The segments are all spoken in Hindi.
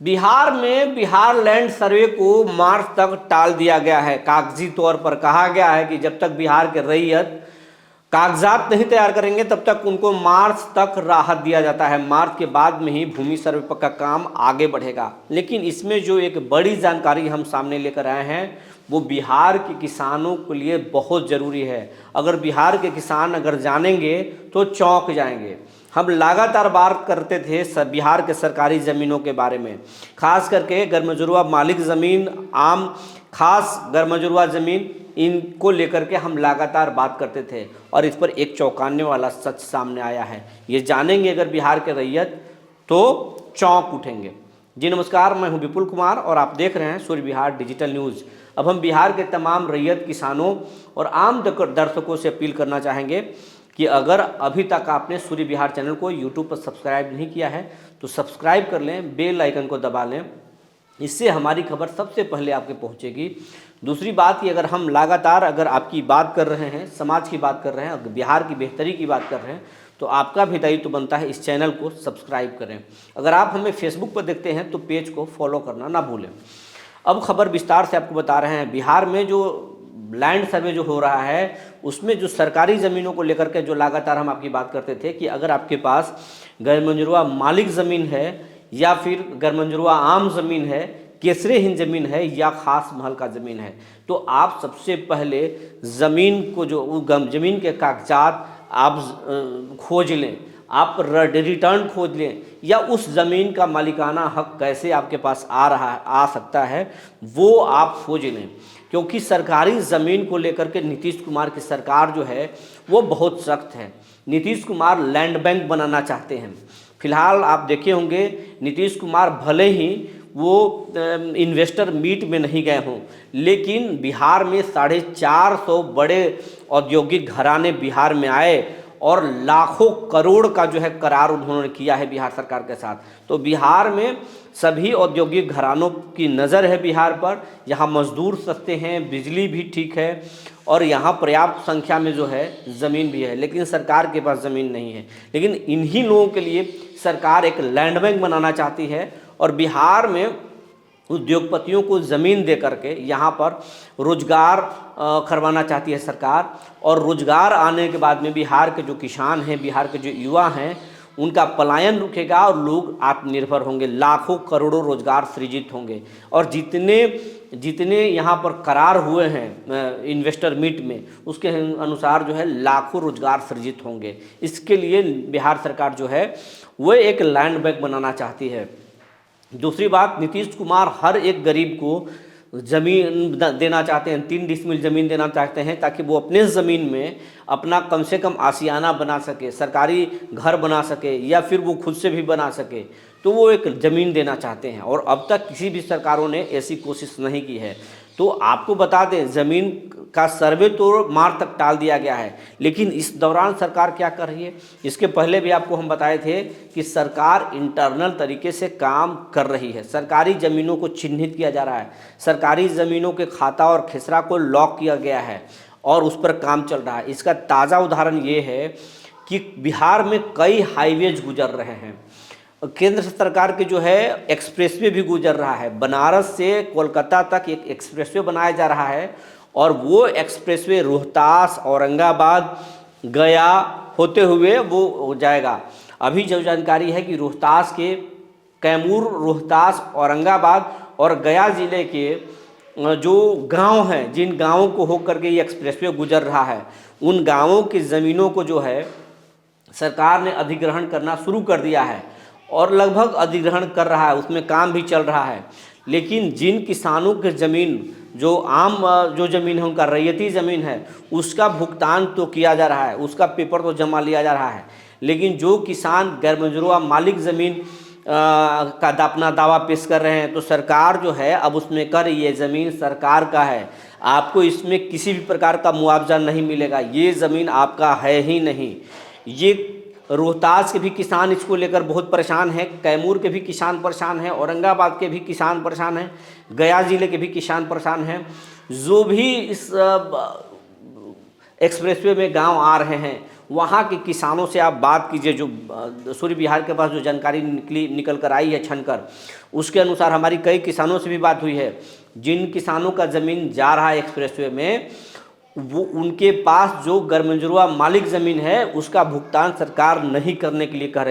बिहार में बिहार लैंड सर्वे को मार्च तक टाल दिया गया है। कागजी तौर पर कहा गया है कि जब तक बिहार के रैयत कागजात नहीं तैयार करेंगे तब तक उनको मार्च तक राहत दिया जाता है। मार्च के बाद में ही भूमि सर्वे का काम आगे बढ़ेगा। लेकिन इसमें जो एक बड़ी जानकारी हम सामने लेकर आए हैं वो बिहार के किसानों के लिए बहुत ज़रूरी है। अगर बिहार के किसान अगर जानेंगे तो चौंक जाएंगे। हम लगातार बात करते थे बिहार के सरकारी ज़मीनों के बारे में, खास करके गरमजुरवा मालिक ज़मीन, आम खास गरमजुरवा ज़मीन, इनको लेकर के हम लगातार बात करते थे और इस पर एक चौंकाने वाला सच सामने आया है। ये जानेंगे अगर बिहार के रैयत तो चौंक उठेंगे। जी नमस्कार, मैं हूं विपुल कुमार और आप देख रहे हैं सूर्य बिहार डिजिटल न्यूज़। अब हम बिहार के तमाम रैयत किसानों और आम दर्शकों से अपील करना चाहेंगे कि अगर अभी तक आपने सूर्य बिहार चैनल को यूट्यूब पर सब्सक्राइब नहीं किया है तो सब्सक्राइब कर लें, बेल आइकन को दबा लें। इससे हमारी खबर सबसे पहले आपके पहुंचेगी। दूसरी बात कि अगर हम लगातार अगर आपकी बात कर रहे हैं, समाज की बात कर रहे हैं, अगर बिहार की बेहतरी की बात कर रहे हैं तो आपका भी दायित्व बनता है इस चैनल को सब्सक्राइब करें। अगर आप हमें फेसबुक पर देखते हैं तो पेज को फॉलो करना ना भूलें। अब खबर विस्तार से आपको बता रहे हैं। बिहार में जो लैंड सर्वे जो हो रहा है उसमें जो सरकारी ज़मीनों को लेकर के जो लगातार हम आपकी बात करते थे कि अगर आपके पास गैरमंजूरवा मालिक ज़मीन है या फिर गैरमंजूरवा आम ज़मीन है, केसरेहीन ज़मीन है या ख़ास महल का ज़मीन है, तो आप सबसे पहले ज़मीन को जो ज़मीन के कागजात आप खोज लें, आप रिटर्न खोज लें या उस ज़मीन का मालिकाना हक कैसे आपके पास आ सकता है वो आप खोज लें। क्योंकि सरकारी ज़मीन को लेकर के नीतीश कुमार की सरकार जो है वो बहुत सख्त है। नीतीश कुमार लैंड बैंक बनाना चाहते हैं। फिलहाल आप देखे होंगे नीतीश कुमार भले ही वो इन्वेस्टर मीट में नहीं गए हों, लेकिन बिहार में 450 बड़े औद्योगिक घराने बिहार में आए और लाखों करोड़ का जो है करार उन्होंने किया है बिहार सरकार के साथ। तो बिहार में सभी औद्योगिक घरानों की नज़र है बिहार पर। यहाँ मजदूर सस्ते हैं, बिजली भी ठीक है और यहाँ पर्याप्त संख्या में जो है ज़मीन भी है, लेकिन सरकार के पास ज़मीन नहीं है। लेकिन इन्हीं लोगों के लिए सरकार एक लैंड बैंक बनाना चाहती है और बिहार में उद्योगपतियों को ज़मीन दे करके यहाँ पर रोजगार करवाना चाहती है सरकार। और रोजगार आने के बाद में बिहार के जो किसान हैं, बिहार के जो युवा हैं, उनका पलायन रुकेगा और लोग आत्मनिर्भर होंगे, लाखों करोड़ों रोजगार सृजित होंगे। और जितने यहाँ पर करार हुए हैं इन्वेस्टर मीट में, उसके अनुसार जो है लाखों रोजगार सृजित होंगे। इसके लिए बिहार सरकार जो है वो एक लैंड बैंक बनाना चाहती है। दूसरी बात, नीतीश कुमार हर एक गरीब को ज़मीन देना चाहते हैं, 3 डिसमिल ज़मीन देना चाहते हैं ताकि वो अपने ज़मीन में अपना कम से कम आशियाना बना सके, सरकारी घर बना सके या फिर वो खुद से भी बना सके। तो वो एक ज़मीन देना चाहते हैं और अब तक किसी भी सरकारों ने ऐसी कोशिश नहीं की है। तो आपको बता दें, ज़मीन का सर्वे तो मार्च तक टाल दिया गया है, लेकिन इस दौरान सरकार क्या कर रही है? इसके पहले भी आपको हम बताए थे कि सरकार इंटरनल तरीके से काम कर रही है। सरकारी ज़मीनों को चिन्हित किया जा रहा है, सरकारी ज़मीनों के खाता और खेसरा को लॉक किया गया है और उस पर काम चल रहा है। इसका ताज़ा उदाहरण ये है कि बिहार में कई हाईवेज गुजर रहे हैं। केंद्र सरकार के जो है एक्सप्रेसवे भी गुजर रहा है। बनारस से कोलकाता तक एक एक्सप्रेसवे बनाया जा रहा है और वो एक्सप्रेसवे रोहतास, औरंगाबाद, गया होते हुए वो हो जाएगा। अभी जो जानकारी है कि रोहतास के कैमूर, रोहतास, औरंगाबाद और गया ज़िले के जो गांव हैं, जिन गांवों को होकर के ये एक्सप्रेसवे गुजर रहा है, उन गांवों की ज़मीनों को जो है सरकार ने अधिग्रहण करना शुरू कर दिया है और लगभग अधिग्रहण कर रहा है, उसमें काम भी चल रहा है। लेकिन जिन किसानों की ज़मीन जो आम जो ज़मीन है, उनका रैयती ज़मीन है, उसका भुगतान तो किया जा रहा है, उसका पेपर तो जमा लिया जा रहा है। लेकिन जो किसान गैरमंजूरवा मालिक ज़मीन का अपना दावा पेश कर रहे हैं तो सरकार जो है अब उसमें कर ये ज़मीन सरकार का है, आपको इसमें किसी भी प्रकार का मुआवजा नहीं मिलेगा, ये ज़मीन आपका है ही नहीं। ये रोहतास के भी किसान इसको लेकर बहुत परेशान हैं, कैमूर के भी किसान परेशान हैं, औरंगाबाद के भी किसान परेशान हैं, गया ज़िले के भी किसान परेशान हैं। जो भी इस एक्सप्रेसवे में गांव आ रहे हैं, वहाँ के किसानों से आप बात कीजिए। जो सूर्य विहार के पास जो जानकारी निकल कर आई है छनकर, उसके अनुसार हमारी कई किसानों से भी बात हुई है। जिन किसानों का ज़मीन जा रहा है एक्सप्रेसवे में, वो उनके पास जो गरमंजरुआ मालिक ज़मीन है उसका भुगतान सरकार नहीं करने के लिए कह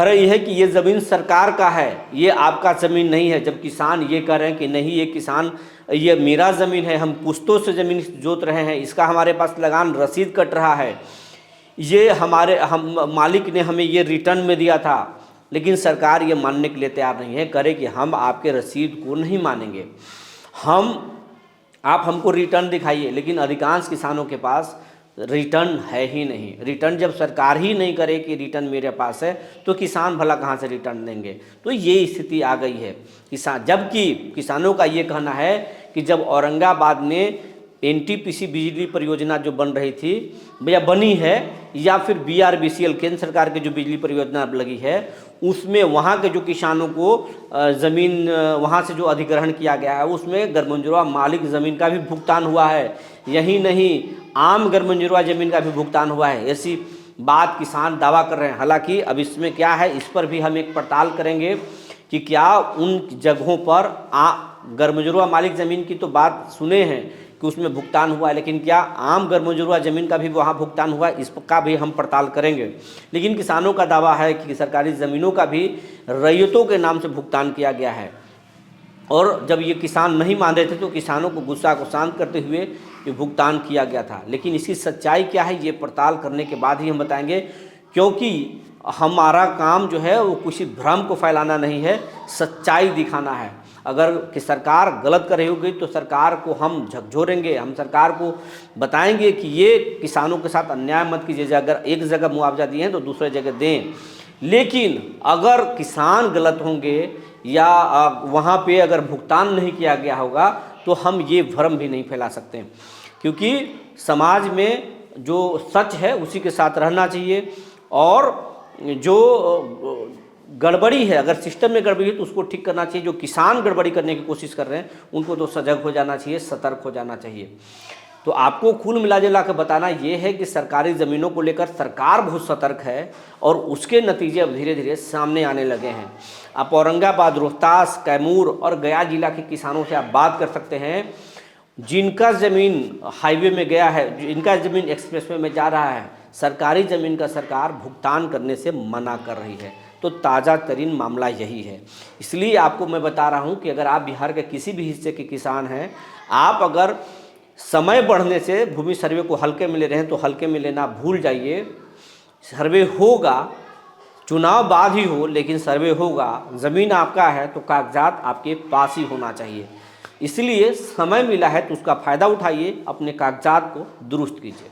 रही है कि ये ज़मीन सरकार का है, ये आपका ज़मीन नहीं है। जब किसान ये कह रहे हैं कि नहीं, ये मेरा ज़मीन है, हम पुश्तों से ज़मीन जोत रहे हैं, इसका हमारे पास लगान रसीद कट रहा है, ये हम मालिक ने हमें ये रिटर्न में दिया था, लेकिन सरकार ये मानने के लिए तैयार नहीं है। करे कि हम आपके रसीद को नहीं मानेंगे, आप हमको रिटर्न दिखाइए। लेकिन अधिकांश किसानों के पास रिटर्न है ही नहीं। रिटर्न जब सरकार ही नहीं करे कि रिटर्न मेरे पास है, तो किसान भला कहाँ से रिटर्न देंगे। तो ये स्थिति आ गई है जबकि किसानों का ये कहना है कि जब औरंगाबाद में एनटीपीसी बिजली परियोजना जो बन रही थी या बनी है, या फिर बीआरबीसीएल केंद्र सरकार की जो बिजली परियोजना लगी है, उसमें वहाँ के जो किसानों को ज़मीन वहाँ से जो अधिग्रहण किया गया है, उसमें गरमंजरुआ मालिक ज़मीन का भी भुगतान हुआ है। यही नहीं, आम गरमंजरुआ ज़मीन का भी भुगतान हुआ है, ऐसी बात किसान दावा कर रहे हैं। हालांकि अब इसमें क्या है, इस पर भी हम एक पड़ताल करेंगे कि क्या उन जगहों पर गरमंजरुआ मालिक ज़मीन की तो बात सुने हैं कि उसमें भुगतान हुआ है, लेकिन क्या आम गरमंजरुआ ज़मीन का भी वहाँ भुगतान हुआ है, इसका भी हम पड़ताल करेंगे। लेकिन किसानों का दावा है कि सरकारी ज़मीनों का भी रैयतों के नाम से भुगतान किया गया है। और जब ये किसान नहीं मान रहे थे तो किसानों को गुस्सा को शांत करते हुए ये भुगतान किया गया था। लेकिन इसकी सच्चाई क्या है, ये पड़ताल करने के बाद ही हम बताएंगे, क्योंकि हमारा काम जो है वो किसी भ्रम को फैलाना नहीं है, सच्चाई दिखाना है। अगर कि सरकार गलत कर रही होगी तो सरकार को हम झकझोरेंगे, हम सरकार को बताएंगे कि ये किसानों के साथ अन्याय मत कीजिए। अगर एक जगह मुआवजा दिए हैं तो दूसरे जगह दें। लेकिन अगर किसान गलत होंगे या वहाँ पे अगर भुगतान नहीं किया गया होगा तो हम ये भ्रम भी नहीं फैला सकते, क्योंकि समाज में जो सच है उसी के साथ रहना चाहिए। और जो गड़बड़ी है, अगर सिस्टम में गड़बड़ी है तो उसको ठीक करना चाहिए। जो किसान गड़बड़ी करने की कोशिश कर रहे हैं उनको तो सजग हो जाना चाहिए, सतर्क हो जाना चाहिए। तो आपको कुल मिला कर बताना ये है कि सरकारी ज़मीनों को लेकर सरकार बहुत सतर्क है और उसके नतीजे अब धीरे धीरे सामने आने लगे हैं। आप औरंगाबाद, रोहतास, कैमूर और गया जिला के किसानों से आप बात कर सकते हैं, जिनका ज़मीन हाईवे में गया है, जिनका ज़मीन एक्सप्रेसवे में जा रहा है, सरकारी ज़मीन का सरकार भुगतान करने से मना कर रही है। तो ताज़ा तरीन मामला यही है। इसलिए आपको मैं बता रहा हूँ कि अगर आप बिहार के किसी भी हिस्से के किसान हैं, आप अगर समय बढ़ने से भूमि सर्वे को हल्के में ले रहे हैं तो हल्के में लेना भूल जाइए। सर्वे होगा, चुनाव बाद ही हो, लेकिन सर्वे होगा। ज़मीन आपका है तो कागजात आपके पास ही होना चाहिए। इसलिए समय मिला है तो उसका फ़ायदा उठाइए, अपने कागजात को दुरुस्त कीजिए।